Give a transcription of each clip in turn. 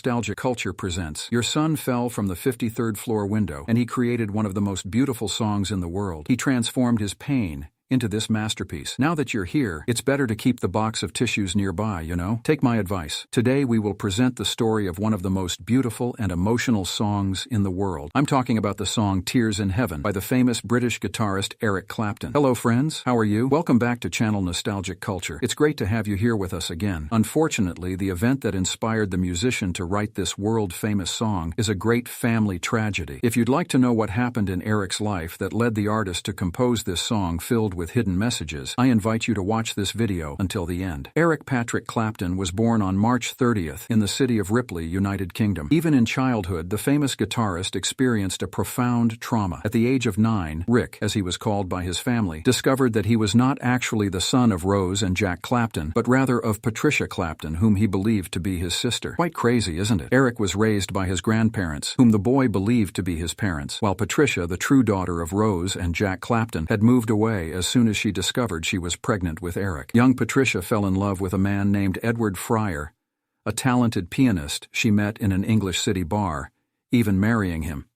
Nostalgic Culture presents. Your son fell from the 53rd floor window, and he created one of the most beautiful songs in the world. He transformed his pain into this masterpiece. Now that you're here, it's better to keep the box of tissues nearby, you know? Take my advice. Today we will present the story of one of the most beautiful and emotional songs in the world. I'm talking about the song Tears in Heaven by the famous British guitarist Eric Clapton. Hello friends, how are you? Welcome back to channel Nostalgic Culture. It's great to have you here with us again. Unfortunately, the event that inspired the musician to write this world-famous song is a great family tragedy. If you'd like to know what happened in Eric's life that led the artist to compose this song filled with hidden messages, I invite you to watch this video until the end. Eric Patrick Clapton was born on March 30th in the city of Ripley, United Kingdom. Even in childhood, the famous guitarist experienced a profound trauma. At the age of 9, Rick, as he was called by his family, discovered that he was not actually the son of Rose and Jack Clapton, but rather of Patricia Clapton, whom he believed to be his sister. Quite crazy, isn't it? Eric was raised by his grandparents, whom the boy believed to be his parents, while Patricia, the true daughter of Rose and Jack Clapton, had moved away as soon as she discovered she was pregnant with Eric. Young Patricia fell in love with a man named Edward Fryer, a talented pianist she met in an English city bar, even marrying him.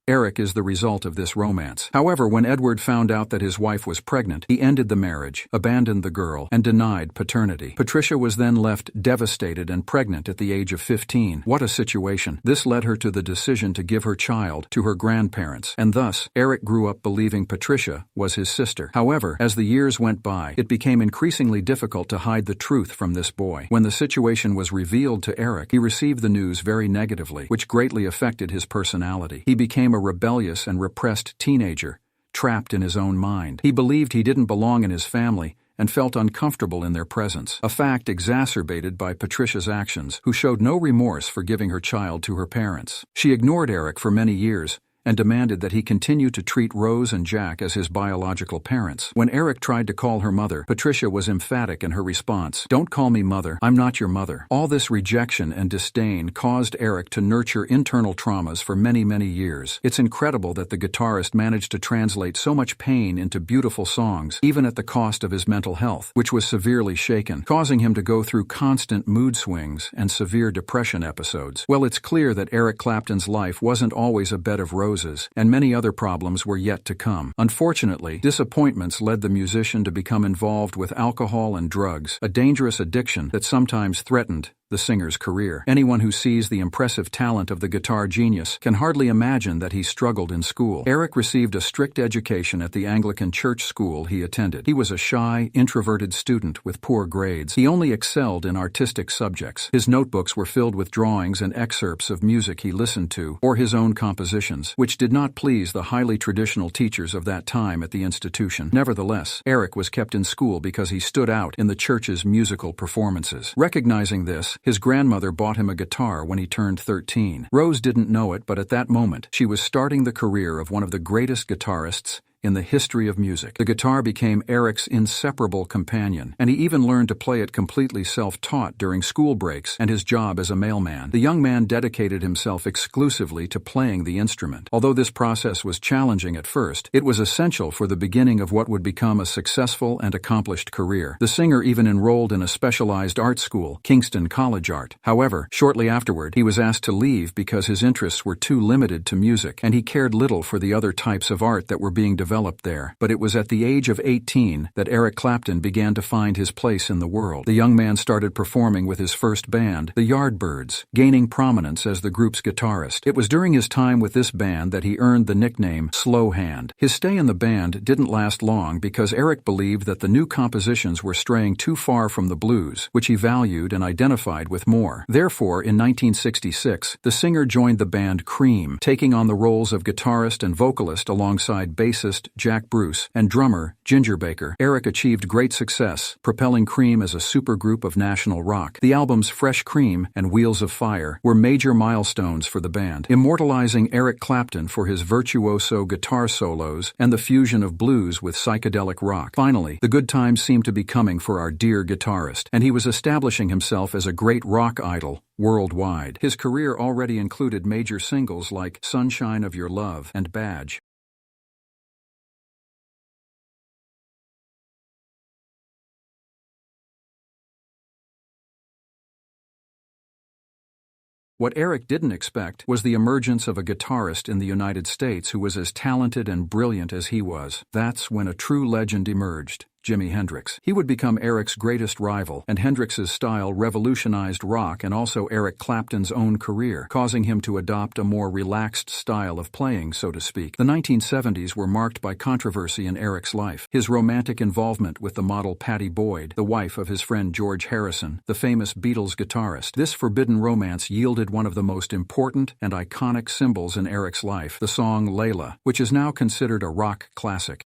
Eric is the result of this romance. However, when Edward found out that his wife was pregnant, he ended the marriage, abandoned the girl, and denied paternity. Patricia was then left devastated and pregnant at the age of 15. What a situation. This led her to the decision to give her child to her grandparents, and thus, Eric grew up believing Patricia was his sister. However, as the years went by, it became increasingly difficult to hide the truth from this boy. When the situation was revealed to Eric, he received the news very negatively, which greatly affected his personality. He became a rebellious and repressed teenager, trapped in his own mind. He believed he didn't belong in his family and felt uncomfortable in their presence, a fact exacerbated by Patricia's actions, who showed no remorse for giving her child to her parents. She ignored Eric for many years and demanded that he continue to treat Rose and Jack as his biological parents. When Eric tried to call her mother, Patricia was emphatic in her response. "Don't call me mother. I'm not your mother." All this rejection and disdain caused Eric to nurture internal traumas for many, many years. It's incredible that the guitarist managed to translate so much pain into beautiful songs, even at the cost of his mental health, which was severely shaken, causing him to go through constant mood swings and severe depression episodes. Well, it's clear that Eric Clapton's life wasn't always a bed of roses, and many other problems were yet to come. Unfortunately, disappointments led the musician to become involved with alcohol and drugs, a dangerous addiction that sometimes threatened the singer's career. Anyone who sees the impressive talent of the guitar genius can hardly imagine that he struggled in school. Eric received a strict education at the Anglican church school he attended. He was a shy, introverted student with poor grades. He only excelled in artistic subjects. His notebooks were filled with drawings and excerpts of music he listened to, or his own compositions, which did not please the highly traditional teachers of that time at the institution. Nevertheless, Eric was kept in school because he stood out in the church's musical performances. Recognizing this, his grandmother bought him a guitar when he turned 13. Rose didn't know it, but at that moment, she was starting the career of one of the greatest guitarists in the history of music. The guitar became Eric's inseparable companion, and he even learned to play it completely self-taught during school breaks and his job as a mailman. The young man dedicated himself exclusively to playing the instrument. Although this process was challenging at first, it was essential for the beginning of what would become a successful and accomplished career. The singer even enrolled in a specialized art school, Kingston College Art. However, shortly afterward, he was asked to leave because his interests were too limited to music, and he cared little for the other types of art that were being developed there. But it was at the age of 18 that Eric Clapton began to find his place in the world. The young man started performing with his first band, the Yardbirds, gaining prominence as the group's guitarist. It was during his time with this band that he earned the nickname Slow Hand. His stay in the band didn't last long because Eric believed that the new compositions were straying too far from the blues, which he valued and identified with more. Therefore, in 1966, the singer joined the band Cream, taking on the roles of guitarist and vocalist alongside bassist Jack Bruce and drummer Ginger Baker. Eric achieved great success, propelling Cream as a supergroup of national rock. The albums Fresh Cream and Wheels of Fire were major milestones for the band, immortalizing Eric Clapton for his virtuoso guitar solos and the fusion of blues with psychedelic rock. Finally, the good times seemed to be coming for our dear guitarist, and he was establishing himself as a great rock idol worldwide. His career already included major singles like Sunshine of Your Love and Badge. What Eric didn't expect was the emergence of a guitarist in the United States who was as talented and brilliant as he was. That's when a true legend emerged, Jimi Hendrix. He would become Eric's greatest rival, and Hendrix's style revolutionized rock and also Eric Clapton's own career, causing him to adopt a more relaxed style of playing, so to speak. The 1970s were marked by controversy in Eric's life. His romantic involvement with the model Pattie Boyd, the wife of his friend George Harrison, the famous Beatles guitarist. This forbidden romance yielded one of the most important and iconic symbols in Eric's life, the song Layla, which is now considered a rock classic.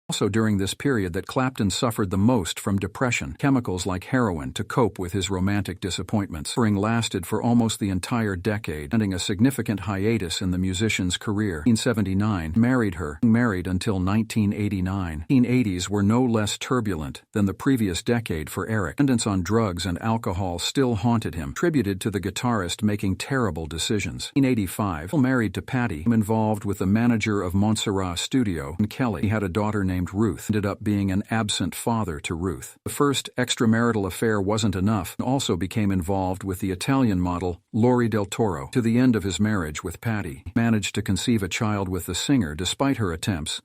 Also during this period that Clapton suffered the most from depression, chemicals like heroin, to cope with his romantic disappointments. Suffering lasted for almost the entire decade, ending a significant hiatus in the musician's career. 1979, married until 1989. The 1980s were no less turbulent than the previous decade for Eric. Dependence on drugs and alcohol still haunted him, attributed to the guitarist making terrible decisions. 1985, married to Pattie, involved with the manager of Montserrat Studio, Kelly. He had a daughter named Ruth. Ended up being an absent father to Ruth. The first extramarital affair wasn't enough, and also became involved with the Italian model Lori Del Toro. To the end of his marriage with Pattie, he managed to conceive a child with the singer despite her attempts.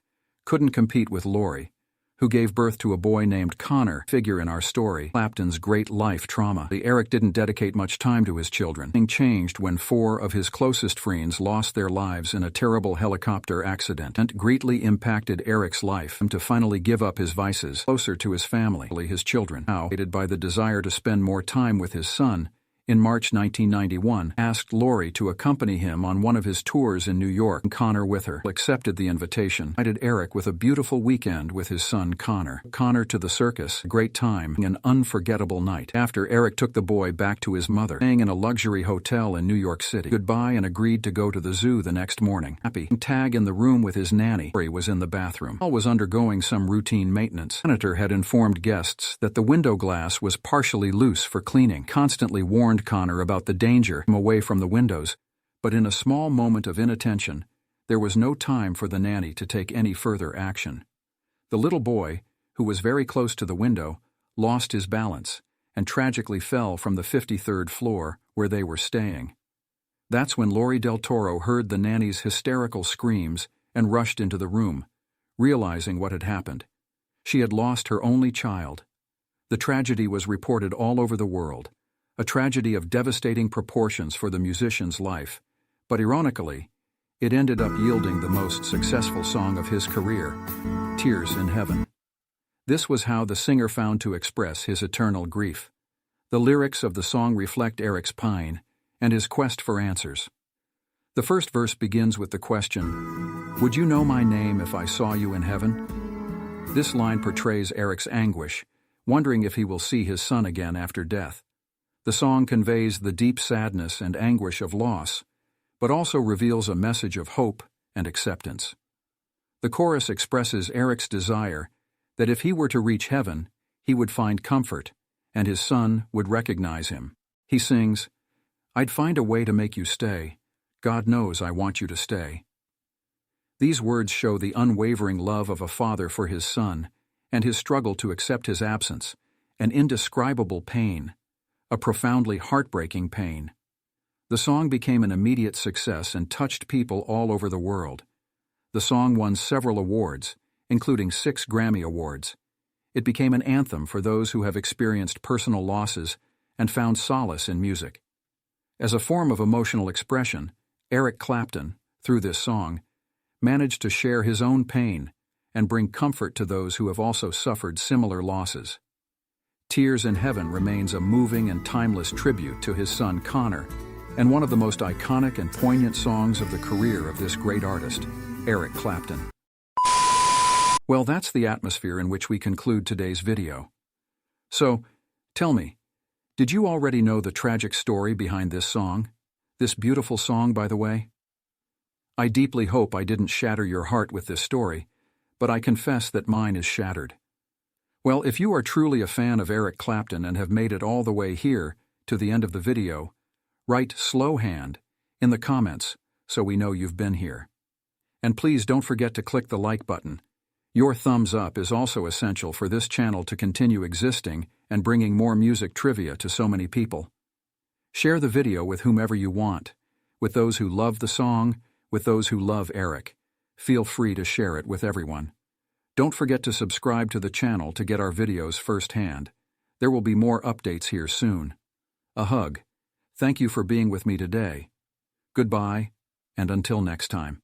Couldn't compete with Lori, who gave birth to a boy named Connor, figure in our story. Clapton's great life trauma. Eric didn't dedicate much time to his children. Things changed when 4 of his closest friends lost their lives in a terrible helicopter accident, and greatly impacted Eric's life to finally give up his vices, closer to his family, his children. Now, aided by the desire to spend more time with his son, in March 1991, asked Lori to accompany him on one of his tours in New York, and Connor with her. Accepted the invitation, invited Eric with a beautiful weekend with his son Connor. Connor to the circus, a great time, an unforgettable night. After, Eric took the boy back to his mother, staying in a luxury hotel in New York City. Goodbye and agreed to go to the zoo the next morning. Happy. Tag in the room with his nanny. Lori was in the bathroom. Paul was undergoing some routine maintenance. The janitor had informed guests that the window glass was partially loose for cleaning, constantly warned Connor about the danger away from the windows, but in a small moment of inattention, there was no time for the nanny to take any further action. The little boy, who was very close to the window, lost his balance and tragically fell from the 53rd floor where they were staying. That's when Lori Del Toro heard the nanny's hysterical screams and rushed into the room, realizing what had happened. She had lost her only child. The tragedy was reported all over the world. A tragedy of devastating proportions for the musician's life, but ironically, it ended up yielding the most successful song of his career, Tears in Heaven. This was how the singer found to express his eternal grief. The lyrics of the song reflect Eric's pain and his quest for answers. The first verse begins with the question, "Would you know my name if I saw you in heaven?" This line portrays Eric's anguish, wondering if he will see his son again after death. The song conveys the deep sadness and anguish of loss, but also reveals a message of hope and acceptance. The chorus expresses Eric's desire that if he were to reach heaven, he would find comfort, and his son would recognize him. He sings, "I'd find a way to make you stay. God knows I want you to stay." These words show the unwavering love of a father for his son, and his struggle to accept his absence, an indescribable pain, a profoundly heartbreaking pain. The song became an immediate success and touched people all over the world. The song won several awards, including 6 Grammy Awards. It became an anthem for those who have experienced personal losses and found solace in music. As a form of emotional expression, Eric Clapton, through this song, managed to share his own pain and bring comfort to those who have also suffered similar losses. Tears in Heaven remains a moving and timeless tribute to his son Connor, and one of the most iconic and poignant songs of the career of this great artist, Eric Clapton. Well, that's the atmosphere in which we conclude today's video. So, tell me, did you already know the tragic story behind this song? This beautiful song, by the way? I deeply hope I didn't shatter your heart with this story, but I confess that mine is shattered. Well, if you are truly a fan of Eric Clapton and have made it all the way here, to the end of the video, write "slow hand" in the comments so we know you've been here. And please don't forget to click the like button. Your thumbs up is also essential for this channel to continue existing and bringing more music trivia to so many people. Share the video with whomever you want, with those who love the song, with those who love Eric. Feel free to share it with everyone. Don't forget to subscribe to the channel to get our videos firsthand. There will be more updates here soon. A hug. Thank you for being with me today. Goodbye, and until next time.